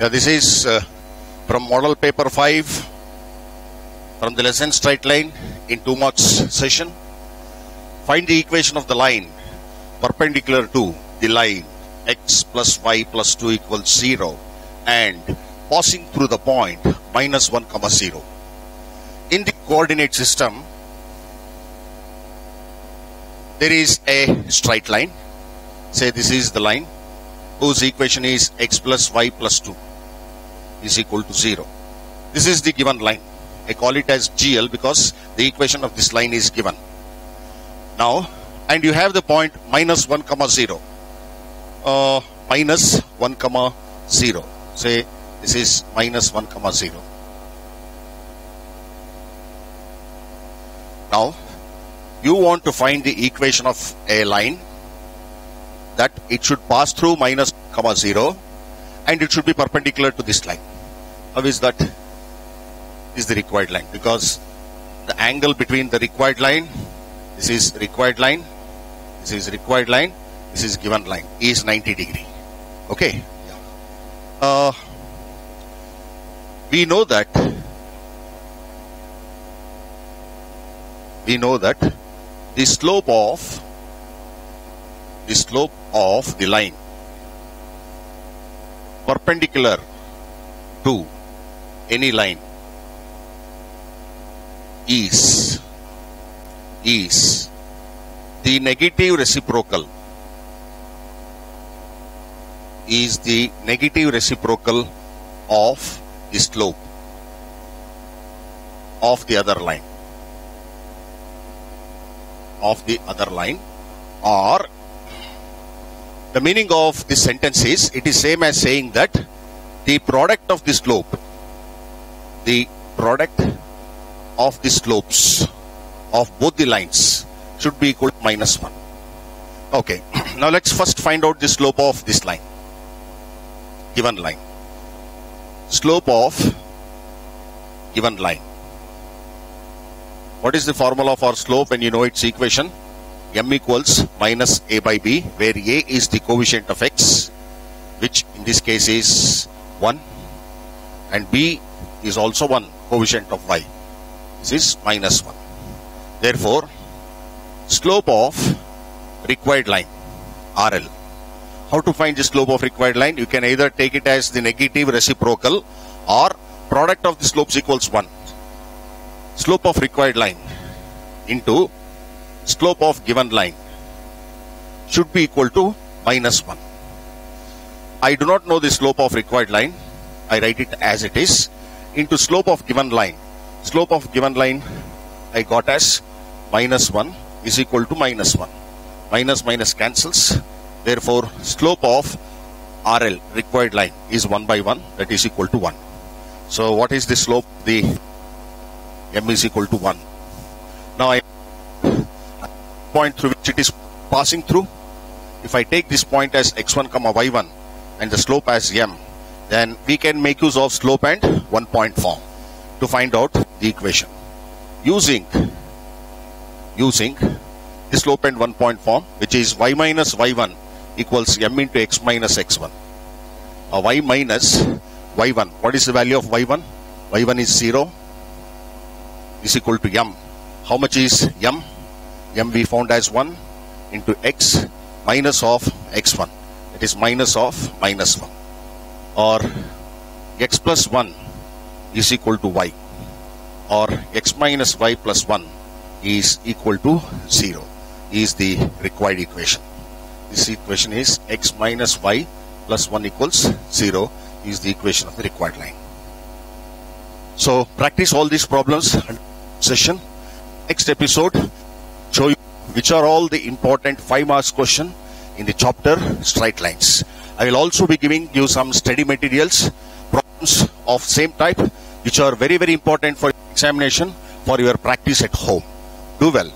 Yeah, this is from model paper 5 from the lesson straight line in 2 marks session. Find the equation of the line perpendicular to the line x plus y plus 2 equals 0 and passing through the point minus 1 comma 0. In the coordinate system, there is a straight line. Say this is the line whose equation is x plus y plus 2 is equal to 0. This is the given line. I call it as GL because the equation of this line is given. Now, and you have the point minus 1 comma 0. Minus 1 comma 0. Say this is minus 1 comma 0. Now, you want to find the equation of a line that it should pass through minus comma 0 and it should be perpendicular to this line. How is that? Is the required line, because the angle between the required line, this is required line, this is required line, this is given line, is 90 degree. Okay. We know that the slope of the line perpendicular to any line is the negative reciprocal of the slope of the other line, or the meaning of this sentence is, it is same as saying that the product of the slopes of both the lines should be equal to minus 1. Okay, now let's first find out the slope of this line, given line. Slope of given line. What is the formula for slope when you know its equation? M equals minus a by b, where a is the coefficient of x, which in this case is 1, and b is also 1, coefficient of y. This is minus 1. Therefore, slope of required line, RL. How to find the slope of required line? You can either take it as the negative reciprocal or product of the slopes equals 1. Slope of required line into slope of given line should be equal to minus 1. I do not know the slope of required line. I write it as it is into slope of given line. Slope of given line I got as minus 1 is equal to minus 1. Minus minus cancels. Therefore, slope of RL, required line, is 1 by 1, that is equal to 1. So, what is the slope? The M is equal to 1. Now, I point through which it is passing through. If I take this point as x1 comma y1 and the slope as M, then we can make use of slope and 1 point form to find out the equation. Using the slope and 1 point form, which is y minus y1 equals M into x minus x1. Y minus y1. What is the value of y1? Y1 is 0 is equal to M. How much is M? M we found as 1 into x minus of x1. It is minus of minus 1. Or x plus 1 is equal to y. Or x minus y plus 1 is equal to 0 is the required equation. This equation is x minus y plus 1 equals 0 is the equation of the required line. So practice all these problems in session. Next episode, show you which are all the important 5 marks question in the chapter straight lines. I will also be giving you some study materials, problems of same type, which are very, very important for examination for your practice at home. Do well.